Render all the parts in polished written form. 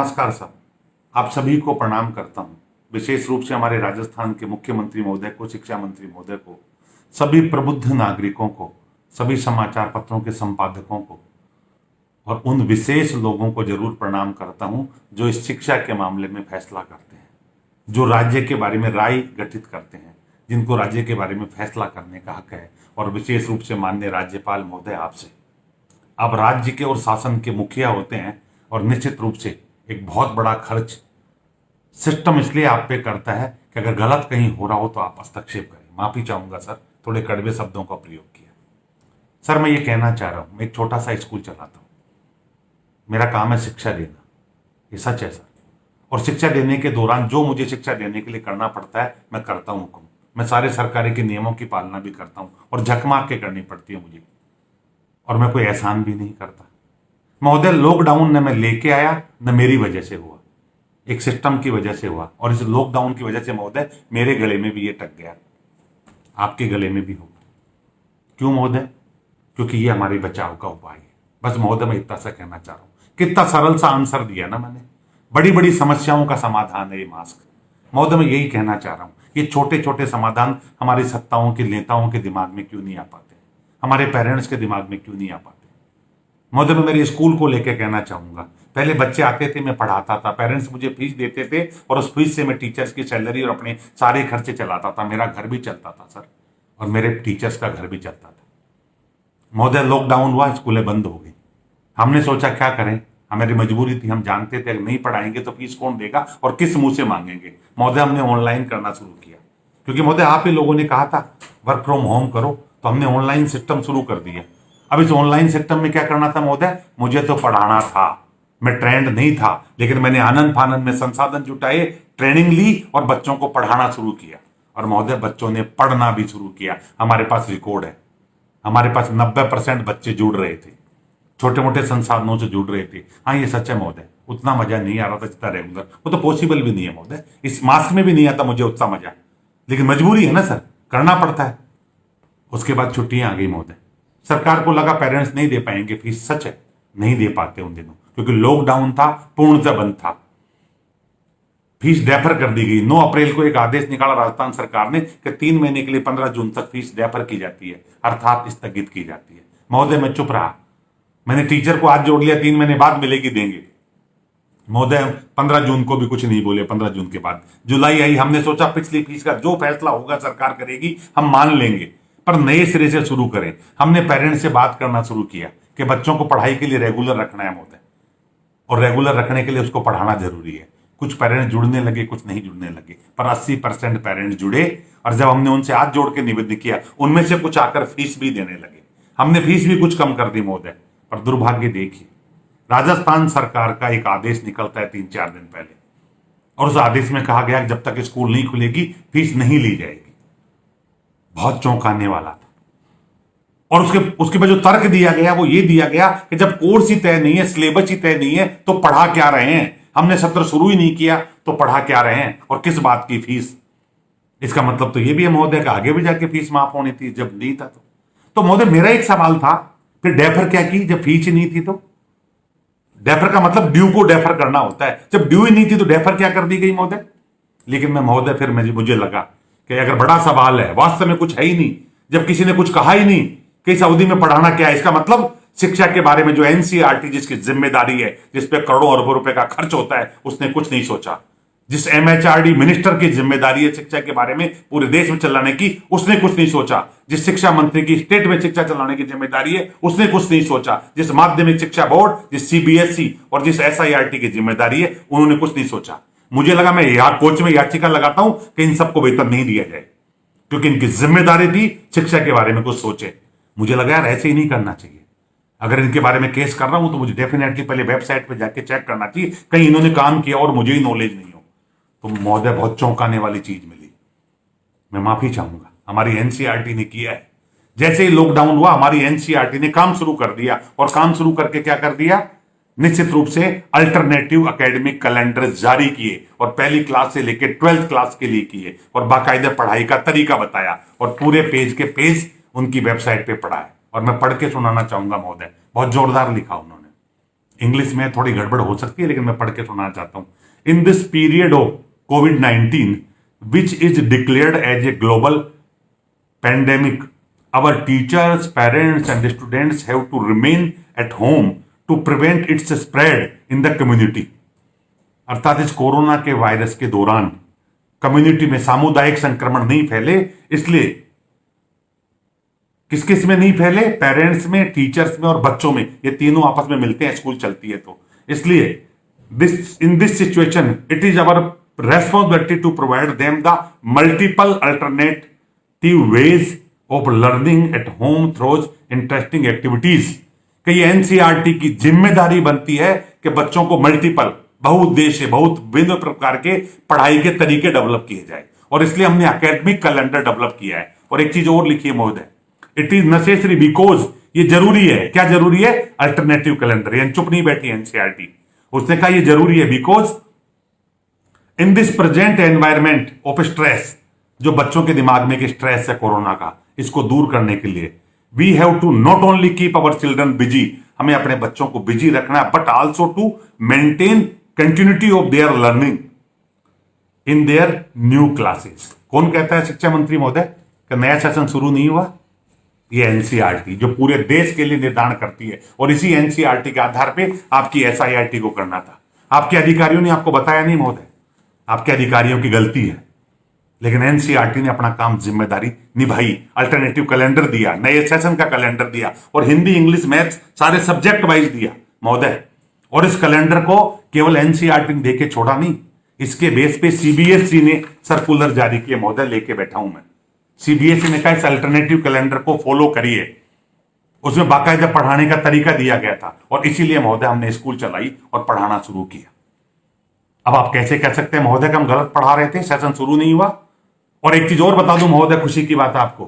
नमस्कार साहब। आप सभी को प्रणाम करता हूं, विशेष रूप से हमारे राजस्थान के मुख्यमंत्री महोदय को, शिक्षा मंत्री महोदय को, सभी प्रबुद्ध नागरिकों को, सभी समाचार पत्रों के संपादकों को और उन विशेष लोगों को जरूर प्रणाम करता हूं जो इस शिक्षा के मामले में फैसला करते हैं, जो राज्य के बारे में राय गठित करते हैं, जिनको राज्य के बारे में फैसला करने का हक है। और विशेष रूप से माननीय राज्यपाल महोदय, आपसे, आप राज्य के और शासन के मुखिया होते हैं और निश्चित रूप से एक बहुत बड़ा खर्च सिस्टम इसलिए आप पे करता है कि अगर गलत कहीं हो रहा हो तो आप हस्तक्षेप करें। माफी चाहूंगा सर, थोड़े कड़वे शब्दों का प्रयोग किया। सर, मैं ये कहना चाह रहा हूं, मैं एक छोटा सा स्कूल चलाता हूं, मेरा काम है शिक्षा देना, ये सच है सर। और शिक्षा देने के दौरान जो मुझे शिक्षा देने के लिए करना पड़ता है मैं करता हूं हुक्म। मैं सारे सरकारी के नियमों की पालना भी करता हूं और झक मार के करनी पड़ती है मुझे, और मैं कोई एहसान भी नहीं करता महोदय। लॉकडाउन न मैं लेके आया न मेरी वजह से हुआ, एक सिस्टम की वजह से हुआ। और इस लॉकडाउन की वजह से महोदय मेरे गले में भी ये टक गया, आपके गले में भी होगा। क्यों महोदय? क्योंकि ये हमारे बचाव का उपाय है। बस महोदय, मैं इतना सा कहना चाह रहा हूं। कितना सरल सा आंसर दिया ना मैंने। बड़ी बड़ी समस्याओं का समाधान है ये मास्क। महोदय, मैं यही कहना चाह रहा हूं, ये छोटे छोटे समाधान हमारी सत्ताओं के नेताओं के दिमाग में क्यों नहीं आ पाते, हमारे पेरेंट्स के दिमाग में क्यों नहीं आ पाते। महोदय, मैं मेरे स्कूल को लेकर कहना चाहूंगा, पहले बच्चे आते थे, मैं पढ़ाता था, पेरेंट्स मुझे फीस देते थे और उस फीस से मैं टीचर्स की सैलरी और अपने सारे खर्चे चलाता था। मेरा घर भी चलता था सर, और मेरे टीचर्स का घर भी चलता था। महोदय, लॉकडाउन हुआ, स्कूलें बंद हो गई। हमने सोचा क्या करें, हमारी मजबूरी थी, हम जानते थे अगर नहीं पढ़ाएंगे तो फीस कौन देगा और किस मुंह से मांगेंगे। महोदय, हमने ऑनलाइन करना शुरू किया, क्योंकि महोदय आप ही लोगों ने कहा था वर्क फ्रॉम होम करो, तो हमने ऑनलाइन सिस्टम शुरू कर दिया। अब इस ऑनलाइन सिस्टम में क्या करना था महोदय? मुझे तो पढ़ाना था, मैं ट्रेंड नहीं था, लेकिन मैंने आनंद फानंद में संसाधन जुटाए, ट्रेनिंग ली और बच्चों को पढ़ाना शुरू किया। और महोदय, बच्चों ने पढ़ना भी शुरू किया। हमारे पास रिकॉर्ड है, हमारे पास 90% बच्चे जुड़ रहे थे, छोटे मोटे संसाधनों से जुड़ रहे थे। हाँ, ये सच है महोदय, उतना मजा नहीं आ रहा था जितना रेगुलर, वो तो पॉसिबल भी नहीं है महोदय। इस मास्क में भी नहीं आता मुझे उतना मजा, लेकिन मजबूरी है ना सर, करना पड़ता है। उसके बाद छुट्टियां आ गई महोदय, सरकार को लगा पेरेंट्स नहीं दे पाएंगे फीस। सच है, नहीं दे पाते उन दिनों, क्योंकि लॉकडाउन था, पूर्णतः बंद था। फीस डेफर कर दी गई। 9 अप्रैल को एक आदेश निकाला राजस्थान सरकार ने कि 3 महीने के लिए 15 जून तक फीस डेफर की जाती है, अर्थात स्थगित की जाती है। महोदय, मैं चुप रहा, मैंने टीचर को आज जोड़ लिया, 3 महीने बाद मिलेगी, देंगे। महोदय, 15 जून को भी कुछ नहीं बोले। 15 जून के बाद जुलाई आई, हमने सोचा पिछली फीस का जो फैसला होगा सरकार करेगी, हम मान लेंगे, पर नए सिरे से शुरू करें। हमने पेरेंट्स से बात करना शुरू किया कि बच्चों को पढ़ाई के लिए रेगुलर रखना है महोदय, और रेगुलर रखने के लिए उसको पढ़ाना जरूरी है। कुछ पेरेंट्स जुड़ने लगे, कुछ नहीं जुड़ने लगे, पर 80% पेरेंट्स जुड़े। और जब हमने उनसे हाथ जोड़ के निवेदन किया, उनमें से कुछ आकर फीस भी देने लगे। हमने फीस भी कुछ कम कर दी महोदय। पर दुर्भाग्य देखिए, राजस्थान सरकार का एक आदेश निकलता है 3-4 दिन पहले, और उस आदेश में कहा गया कि जब तक स्कूल नहीं खुलेगी फीस नहीं ली जाएगी। बहुत चौंकाने वाला था। और उसके बाद जो तर्क दिया गया वो ये दिया गया कि जब कोर्स ही तय नहीं है, सिलेबस ही तय नहीं है, तो पढ़ा क्या रहे हैं? हमने सत्र शुरू ही नहीं किया तो पढ़ा क्या रहे हैं, और किस बात की फीस? इसका मतलब तो ये भी है महोदय कि आगे भी जाके फीस माफ होनी थी, जब नहीं था तो महोदय मेरा एक सवाल था, फिर डेफर क्या की जब फीस ही नहीं थी? तो डेफर का मतलब ड्यू को डेफर करना होता है, जब ड्यू ही नहीं थी तो डेफर क्या कर दी गई महोदय? लेकिन मैं महोदय, फिर मुझे लगा कि अगर बड़ा सवाल है, वास्तव में कुछ है ही नहीं, जब किसी ने कुछ कहा ही नहीं कि इस अवधि में पढ़ाना क्या है, इसका मतलब शिक्षा के बारे में जो एनसीईआरटी जिसकी जिम्मेदारी है, जिसपे करोड़ों अरबों रुपए का खर्च होता है, उसने कुछ नहीं सोचा। जिस एमएचआरडी मिनिस्टर की जिम्मेदारी है शिक्षा के बारे में पूरे देश में चलाने की, उसने कुछ नहीं सोचा। जिस शिक्षा मंत्री की स्टेट में शिक्षा चलाने की जिम्मेदारी है, उसने कुछ नहीं सोचा। जिस माध्यमिक शिक्षा बोर्ड, जिस सीबीएसई और जिस एसआईआरटी की जिम्मेदारी है, उन्होंने कुछ नहीं सोचा। मुझे लगा मैं कोच में याचिका लगाता हूं कि इन सबको वेतन नहीं दिया जाए, क्योंकि इनकी जिम्मेदारी थी शिक्षा के बारे में कुछ सोचे। मुझे लगा यार ऐसे ही नहीं करना चाहिए। अगर इनके बारे में केस कर रहा हूं तो मुझे डेफिनेटली पहले वेबसाइट पे जाके चेक करना चाहिए, कहीं इन्होंने काम किया और मुझे ही नॉलेज नहीं हो। तो महोदय, बहुत चौंकाने वाली चीज मिली। मैं माफी चाहूंगा, हमारी एनसीईआरटी ने किया है। जैसे ही लॉकडाउन हुआ, हमारी एनसीईआरटी ने काम शुरू कर दिया, और काम शुरू करके क्या कर दिया? निश्चित रूप से अल्टरनेटिव एकेडमिक कैलेंडर जारी किए, और पहली क्लास से लेकर 12th क्लास के लिए किए, और बाकायदा पढ़ाई का तरीका बताया, और पूरे पेज के पेज उनकी वेबसाइट पे पढ़ा है। और मैं पढ़ के सुनाना चाहूंगा महोदय, बहुत जोरदार लिखा उन्होंने। इंग्लिश में थोड़ी गड़बड़ हो सकती है, लेकिन मैं पढ़ के सुनाना चाहता हूं। In this period of COVID-19 which is declared as a global pandemic, our teachers, parents and students have to remain at home to prevent its spread in the community। अर्थात इस कोरोना के वायरस के दौरान community में सामुदायिक संक्रमण नहीं फैले, इसलिए किस किस में नहीं फैले, पेरेंट्स में, टीचर्स में और बच्चों में, ये तीनों आपस में मिलते हैं स्कूल चलती है तो। इसलिए in this situation it is our responsibility to provide them the multiple alternative ways of learning at home through interesting activities. कि ये एनसीईआरटी की जिम्मेदारी बनती है कि बच्चों को मल्टीपल, बहुउद्देश्य, बहुत विभिन्न प्रकार के पढ़ाई के तरीके डेवलप किए जाए, और इसलिए हमने एकेडमिक कैलेंडर डेवलप किया है। और एक चीज और लिखी है महोदय, इट इज नेसेसरी बिकॉज, ये जरूरी है। क्या जरूरी है? Alternative calendar. यानी चुप नहीं बैठी एनसीईआरटी, उसने कहा ये जरूरी है because in this present environment of stress, जो बच्चों के दिमाग में स्ट्रेस है कोरोना का, इसको दूर करने के लिए we have to not only keep our children busy, हमें अपने बच्चों को बिजी रखना है, but also to maintain continuity of their learning in their new classes. कौन कहता है? शिक्षा मंत्री महोदय। कि नया सेशन शुरू नहीं हुआ? ये एनसीईआरटी जो पूरे देश के लिए निर्धारण करती है, और इसी एनसीईआरटी के आधार पे आपकी एसआईआरटी को करना था। आपके अधिकारियों ने आपको बताया नहीं महोदय, आपके अधिकारियों की गलती है, लेकिन एनसीईआरटी ने अपना काम, जिम्मेदारी निभाई। अल्टरनेटिव कैलेंडर दिया, नए सेशन का कैलेंडर दिया, और हिंदी, इंग्लिश, मैथ्स सारे सब्जेक्ट वाइज दिया महोदय। और इस कैलेंडर को केवल एनसीईआरटी ने देके छोड़ा नहीं, इसके बेस पे सीबीएसई ने सर्कुलर जारी किए महोदय, लेके बैठा हूं मैं। सीबीएसई ने कहा इस अल्टरनेटिव कैलेंडर को फॉलो करिए, उसमें बाकायदा पढ़ाने का तरीका दिया गया था, और इसीलिए महोदय हमने स्कूल चलाई और पढ़ाना शुरू किया। अब आप कैसे कह सकते हैं महोदय कि हम गलत पढ़ा रहे थे, सेशन शुरू नहीं हुआ? और एक चीज और बता दूं महोदय, खुशी की बात है आपको,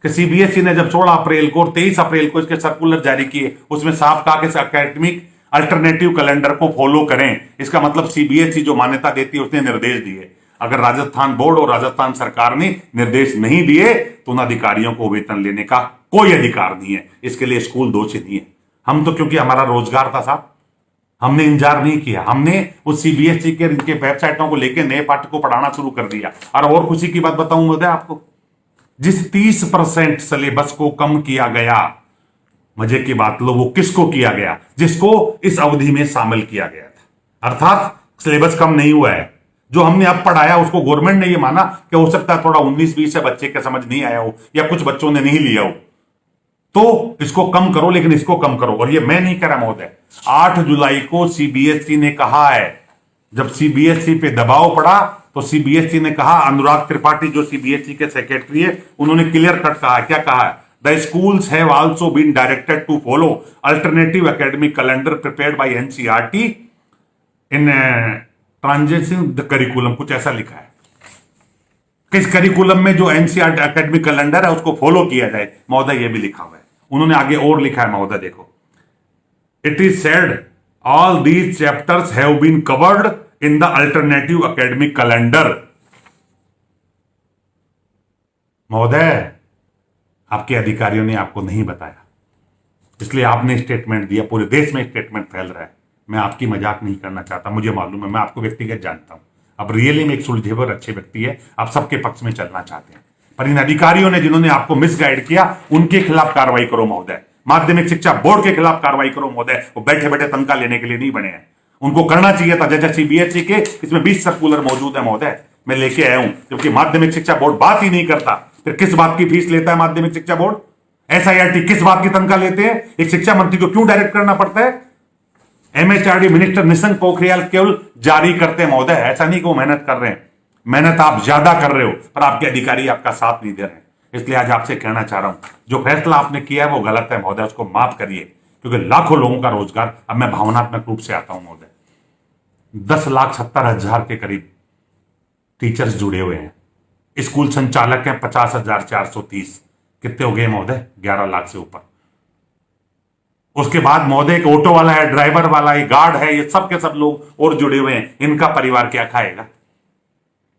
कि सीबीएसई ने जब 16 अप्रैल को और 23 अप्रैल को इसके सर्कुलर जारी किए, उसमें साफ कहा कि एकेडमिक अल्टरनेटिव कैलेंडर को फॉलो करें। इसका मतलब सीबीएसई जो मान्यता देती है उसने निर्देश दिए। अगर राजस्थान बोर्ड और राजस्थान सरकार ने निर्देश नहीं दिए तो उन अधिकारियों को वेतन लेने का कोई अधिकार नहीं है। इसके लिए स्कूल दोषी नहीं है। हम तो, क्योंकि हमारा रोजगार था साहब, हमने इंतजार नहीं किया, हमने उस सीबीएसई के इनके वेबसाइटों को लेकर नए पाठ्य को पढ़ाना शुरू कर दिया। और खुशी की बात बताऊं महोदय आपको, जिस 30% सिलेबस को कम किया गया, मजे की बात लो, वो किसको किया गया? जिसको इस अवधि में शामिल किया गया था। अर्थात सिलेबस कम नहीं हुआ है, जो हमने अब पढ़ाया उसको गवर्नमेंट ने ये माना कि हो सकता है थोड़ा 19-20 है बच्चे के समझ नहीं आया हो, या कुछ बच्चों ने नहीं लिया हो, तो इसको कम करो, लेकिन इसको कम करो। और ये मैं नहीं कह रहा महोदय, 8 जुलाई को सीबीएसई ने कहा है, जब सीबीएसई पे दबाव पड़ा तो सीबीएसई ने कहा, अनुराग त्रिपाठी जो सीबीएसई के सेक्रेटरी है, उन्होंने क्लियर कट कहा, क्या कहा है? The schools have also been directed to follow alternative academic calendar prepared by NCERT in transition the curriculum, कुछ ऐसा लिखा है। किस करिकुलम में जो एनसीईआरटी एकेडमिक कैलेंडर है उसको फॉलो किया जाए महोदय, ये भी लिखा हुआ है। उन्होंने आगे और लिखा है महोदय, देखो, it is said all these chapters have been covered in the alternative academic calendar. महोदय, आपके अधिकारियों ने आपको नहीं बताया, इसलिए आपने स्टेटमेंट दिया, पूरे देश में स्टेटमेंट फैल रहा है। मैं आपकी मजाक नहीं करना चाहता, मुझे मालूम है, मैं आपको व्यक्तिगत जानता हूं, अब रियली में एक सुलझेवर अच्छे व्यक्ति है, आप सबके पक्ष में चलना चाहते हैं, पर इन अधिकारियों ने जिन्होंने आपको मिसगाइड किया उनके खिलाफ कार्रवाई करो महोदय। माध्यमिक शिक्षा बोर्ड के खिलाफ कार्रवाई करो महोदय। वो बैठे बैठे तनख्वाह लेने के लिए नहीं बने हैं, उनको करना चाहिए था। जैसे सीबीएसई के इसमें 20 सर्कुलर मौजूद है महोदय, मैं लेके आया हूं, क्योंकि माध्यमिक शिक्षा बोर्ड बात ही नहीं करता। फिर किस बात की फीस लेता है माध्यमिक शिक्षा बोर्ड? एसआईआरटी किस बात की तनख्वाह लेते हैं? एक शिक्षा मंत्री को क्यों डायरेक्ट करना पड़ता है? एमएचआरडी मिनिस्टर निशंक पोखरियाल केवल जारी करते हैं महोदय, ऐसा नहीं कि वो मेहनत कर रहे हैं। मेहनत आप ज्यादा कर रहे हो, पर आपके अधिकारी आपका साथ नहीं दे रहे हैं। इसलिए आज आपसे कहना चाह रहा हूं, जो फैसला आपने किया है वो गलत है महोदय, उसको माफ करिए, क्योंकि लाखों लोगों का रोजगार, अब मैं भावनात्मक रूप से आता हूं महोदय, 10,70,000 के करीब टीचर्स जुड़े हुए हैं, स्कूल संचालक हैं 50,430, कितने हो गए महोदय? 11 लाख से ऊपर। उसके बाद महोदय एक ऑटो वाला है, ड्राइवर वाला है, गार्ड है, ये सब के सब लोग और जुड़े हुए हैं, इनका परिवार क्या खाएगा?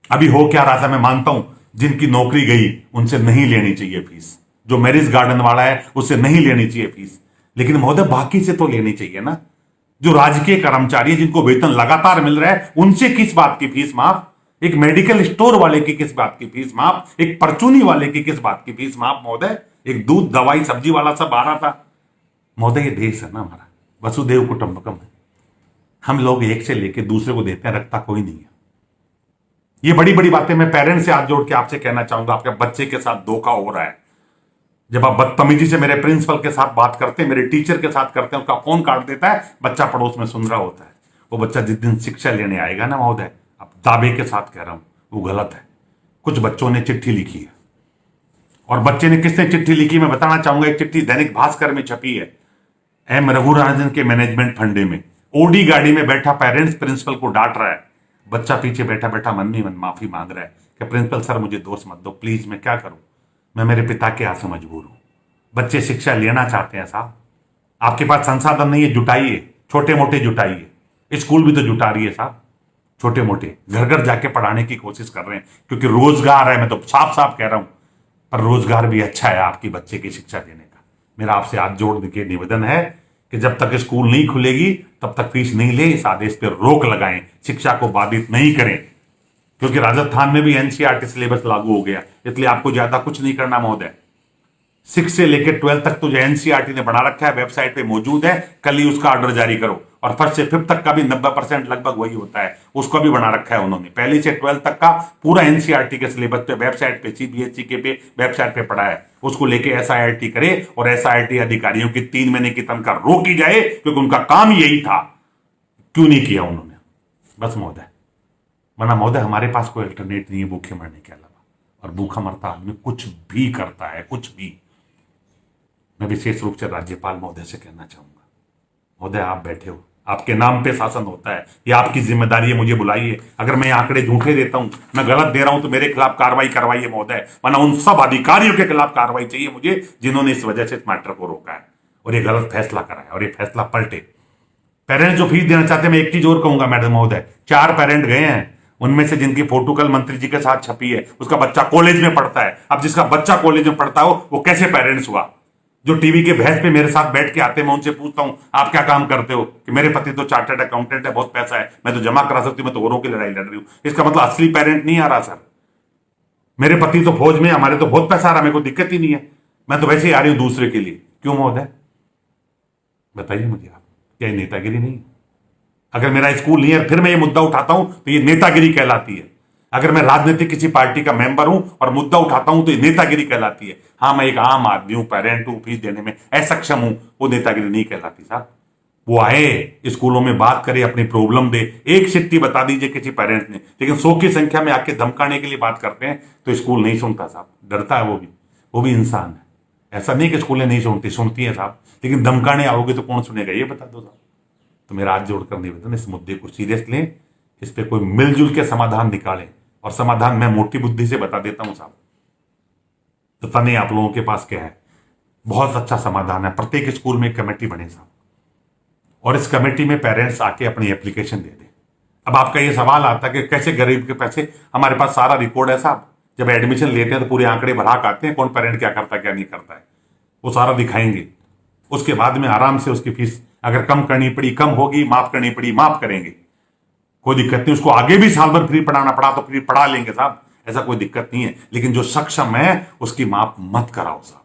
अभी हो क्या रहा था, मैं मानता हूं जिनकी नौकरी गई उनसे नहीं लेनी चाहिए फीस, जो मैरिज गार्डन वाला है उससे नहीं लेनी चाहिए फीस, लेकिन महोदय बाकी से तो लेनी चाहिए ना। जो राजकीय कर्मचारी जिनको वेतन लगातार मिल रहा है, उनसे किस बात की फीस माफ? एक मेडिकल स्टोर वाले की किस बात की फीस माफ? एक परचूनी वाले की किस बात की फीस माफ महोदय? एक दूध दवाई सब्जी वाला सब आ रहा था महोदय। ये देश है ना हमारा, वसुदेव कुटुंबकम है। हम लोग एक से लेके दूसरे को देते हैं, रखता कोई नहीं है। ये बड़ी बड़ी बातें मैं पेरेंट्स से हाथ जोड़ के आपसे कहना चाहूंगा, आपके बच्चे के साथ धोखा हो रहा है। जब आप बदतमीजी से मेरे प्रिंसिपल के साथ बात करते हैं, मेरे टीचर के साथ करते हैं, उसका फोन काट देता है, बच्चा पड़ोस में सुन रहा होता है। वो बच्चा जिस दिन शिक्षा लेने आएगा ना महोदय, अब दावे के साथ कह रहा हूं, वो गलत है। कुछ बच्चों ने चिट्ठी लिखी है, और बच्चे ने किसने चिट्ठी लिखी मैं बताना चाहूंगा। एक चिट्ठी दैनिक भास्कर में छपी है, एम रघुराजन के मैनेजमेंट फंडे में। ओडी गाड़ी में बैठा पेरेंट्स प्रिंसिपल को डांट रहा है, बच्चा पीछे बैठा बैठा मन ही मन माफी मांग रहा है कि प्रिंसिपल सर मुझे दोष मत दो प्लीज, मैं क्या करूं, मैं मेरे पिता के हाथ से मजबूर हूं। बच्चे शिक्षा लेना चाहते हैं साहब, आपके पास संसाधन नहीं है, जुटाइए, छोटे मोटे जुटाइए। स्कूल भी तो जुटा रही है साहब, छोटे मोटे घर घर जाके पढ़ाने की कोशिश कर रहे हैं, क्योंकि रोजगार है। मैं तो साफ साफ कह रहा हूं, पर रोजगार भी अच्छा है आपकी बच्चे की शिक्षा देने का। मेरा आपसे हाथ जोड़ने के निवेदन है कि जब तक स्कूल नहीं खुलेगी तब तक फीस नहीं ले, इस आदेश पर रोक लगाएं, शिक्षा को बाधित नहीं करें। क्योंकि राजस्थान में भी एनसीईआरटी सिलेबस लागू हो गया, इसलिए आपको ज्यादा कुछ नहीं करना महोदय। 6 से लेकर 12 तक तो जो एनसीईआरटी ने बना रखा है वेबसाइट पे मौजूद है, कल ही उसका ऑर्डर जारी करो। और 1st से 5th तक का भी 90% लगभग वही होता है, उसको भी बना रखा है उन्होंने। पहली से 12 तक का पूरा एनसीईआरटी के सिलेबस पे वेबसाइट पे, सीबीएसई के पे वेबसाइट पे पड़ा है। उसको लेके एसआईआरटी करे और एसआईआरटी अधिकारियों की 3 महीने की तनख्वाह रोकी जाए, क्योंकि उनका काम यही था। क्यों नहीं किया उन्होंने? बस महोदय, वरना महोदय हमारे पास कोई अल्टरनेट नहीं है भूखे मरने के अलावा। और भूखा मरता आदमी कुछ भी करता है, कुछ भी। मैं विशेष रूप से राज्यपाल महोदय से कहना चाहूंगा, महोदय आप बैठे हो, आपके नाम पे शासन होता है, ये आपकी जिम्मेदारी है, मुझे बुलाइए। अगर मैं आंकड़े झूठे देता हूं, मैं गलत दे रहा हूं, तो मेरे खिलाफ कार्रवाई करवाइए महोदय, वरना उन सब अधिकारियों के खिलाफ कार्रवाई चाहिए मुझे जिन्होंने इस वजह से इस मैटर को रोका है और ये गलत फैसला करा है, और ये फैसला पलटे। पेरेंट्स जो फीस देना चाहते हैं, मैं एक चीज और कहूंगा मैडम महोदय, 4 पेरेंट गए हैं, उनमें से जिनकी फोटो कल मंत्री जी के साथ छपी है, उसका बच्चा कॉलेज में पढ़ता है। अब जिसका बच्चा कॉलेज में पढ़ता हो वो कैसे पेरेंट्स हुआ? जो टीवी के बहस पे मेरे साथ बैठ के आते हैं, मैं उनसे पूछता हूं आप क्या काम करते हो, कि मेरे पति तो चार्टर्ड अकाउंटेंट है, बहुत पैसा है, मैं तो जमा करा सकती हूं, मैं तो औरों की लड़ाई लड़ रही हूं। इसका मतलब असली पेरेंट नहीं आ रहा सर। मेरे पति तो फौज में, हमारे तो बहुत पैसा आ रहा, मेरे को दिक्कत ही नहीं है, मैं तो वैसे ही आ रही हूं दूसरे के लिए। क्यों महोदय? बताइए मुझे आप, क्या ये नेतागिरी नहीं? अगर मेरा स्कूल नहीं है फिर मैं ये मुद्दा उठाता हूं तो ये नेतागिरी कहलाती है। अगर मैं राजनीतिक किसी पार्टी का मेंबर हूं और मुद्दा उठाता हूं तो ये नेतागिरी कहलाती है। हाँ, मैं एक आम आदमी हूं, पेरेंट हूं, फीस देने में असक्षम हूं, वो नेतागिरी नहीं कहलाती साहब। वो आए स्कूलों में बात करे, अपनी प्रॉब्लम दे, एक चिट्ठी बता दीजिए किसी पेरेंट्स ने। लेकिन 100 की संख्या में आके धमकाने के लिए बात करते हैं तो स्कूल नहीं सुनता साहब, डरता है। वो भी इंसान है। ऐसा नहीं कि स्कूलें नहीं सुनती, सुनती है साहब, लेकिन धमकाने आओगे तो कौन सुनेगा, ये बता दो साहब। तो मेरा हाथ जोड़कर निवेदन, इस मुद्दे को सीरियस लें, इस पे कोई मिलजुल के समाधान निकालें। और समाधान मैं मोटी बुद्धि से बता देता हूं साहब, पता नहीं आप लोगों के पास क्या है। बहुत अच्छा समाधान है, प्रत्येक स्कूल में एक कमेटी बने साहब, और इस कमेटी में पेरेंट्स आके अपनी एप्लीकेशन दे दें। अब आपका ये सवाल आता है कि कैसे गरीब के पैसे, हमारे पास सारा रिकॉर्ड है साहब। जब एडमिशन लेते हैं तो पूरे आंकड़े भरा के आते हैं, कौन पेरेंट क्या करता है क्या नहीं करता है, वो सारा दिखाएंगे। उसके बाद में आराम से उसकी फीस अगर कम करनी पड़ी कम होगी, माफ करनी पड़ी माफ करेंगे, कोई दिक्कत नहीं। उसको आगे भी साल भर फ्री पढ़ाना पड़ा तो फ्री पढ़ा लेंगे साहब, ऐसा कोई दिक्कत नहीं है। लेकिन जो सक्षम है उसकी माफ मत कराओ साहब,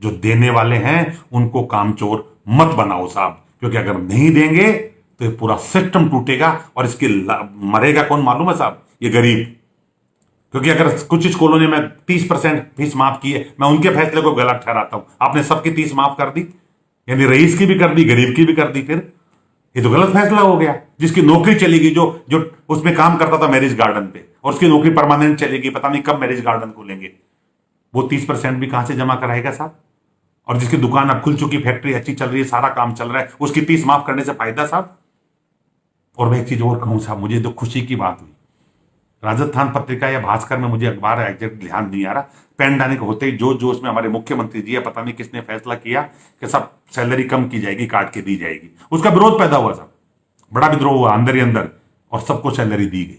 जो देने वाले हैं उनको कामचोर मत बनाओ साहब, क्योंकि अगर नहीं देंगे तो ये पूरा सिस्टम टूटेगा और इसकी मरेगा कौन मालूम है साहब? ये गरीब। क्योंकि अगर कुछ स्कूलों ने मैं 30% फीस माफ की है, मैं उनके फैसले को गलत ठहराता हूं। आपने सबकी 30 माफ कर दी, यानी रईस की भी कर दी, गरीब की भी कर दी, फिर ये तो गलत फैसला हो गया। जिसकी नौकरी चलेगी, जो जो उसमें काम करता था मैरिज गार्डन पे, और उसकी नौकरी परमानेंट चलेगी, पता नहीं कब मैरिज गार्डन खोलेंगे, वो 30% भी कहां से जमा कराएगा साहब? और जिसकी दुकान अब खुल चुकी, फैक्ट्री अच्छी चल रही है, सारा काम चल रहा है, उसकी 30 माफ करने से फायदा साहब? और मैं एक चीज और कहूं साहब, मुझे तो खुशी की बात हुई, राजस्थान पत्रिका या भास्कर में, मुझे अखबार एग्जैक्ट ध्यान नहीं आ रहा, पैंडेमिक होते ही जो जो उसमें हमारे मुख्यमंत्री जी है, पता नहीं किसने फैसला किया कि सब सैलरी कम की जाएगी, काट के दी जाएगी। उसका विरोध पैदा हुआ साहब, बड़ा विद्रोह हुआ अंदर ही अंदर, और सबको सैलरी दी गई।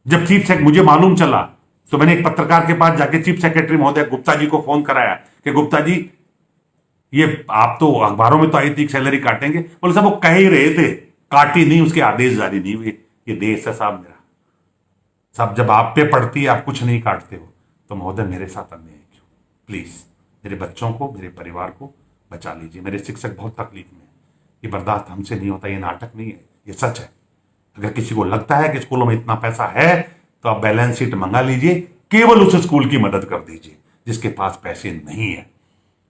जब चीफ सेक्रेटरी, मुझे मालूम चला तो मैंने एक पत्रकार के पास जाके चीफ सेक्रेटरी महोदय गुप्ता जी को फोन कराया कि गुप्ता जी ये आप तो अखबारों में तो आई थी सैलरी काटेंगे, बोले साहब वो कह ही रहे थे, काटी नहीं, उसके आदेश जारी नहीं हुए। ये देश है साहब मेरा साहब, जब आप पे पड़ती है आप कुछ नहीं काटते हो, तो महोदय मेरे साथ अन्याय क्यों? प्लीज मेरे बच्चों को, मेरे परिवार को बचा लीजिए। मेरे शिक्षक बहुत तकलीफ में हैं। ये बर्दाश्त हमसे नहीं होता, ये नाटक नहीं है, ये सच है। अगर किसी को लगता है कि स्कूलों में इतना पैसा है तो आप बैलेंस शीट मंगा लीजिए, केवल उस स्कूल की मदद कर दीजिए जिसके पास पैसे नहीं है,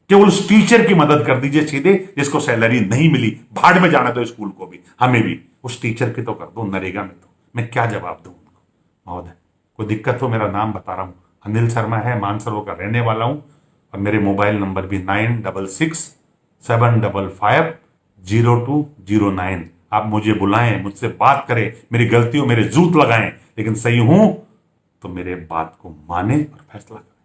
केवल उस टीचर की मदद कर दीजिए सीधे जिसको सैलरी नहीं मिली। भाड़ में जाना दो स्कूल को भी, हमें भी, उस टीचर की तो कर दो, नरेगा में। तो मैं क्या जवाब दूं उनको? महोदय कोई दिक्कत हो, मेरा नाम बता रहा हूं, अनिल शर्मा है, मानसरोवर का रहने वाला हूं, और मेरे मोबाइल नंबर भी 9667550209। आप मुझे बुलाएं, मुझसे बात करें, मेरी गलतियों मेरे जूत लगाएं, लेकिन सही हूं तो मेरे बात को माने और फैसला करें।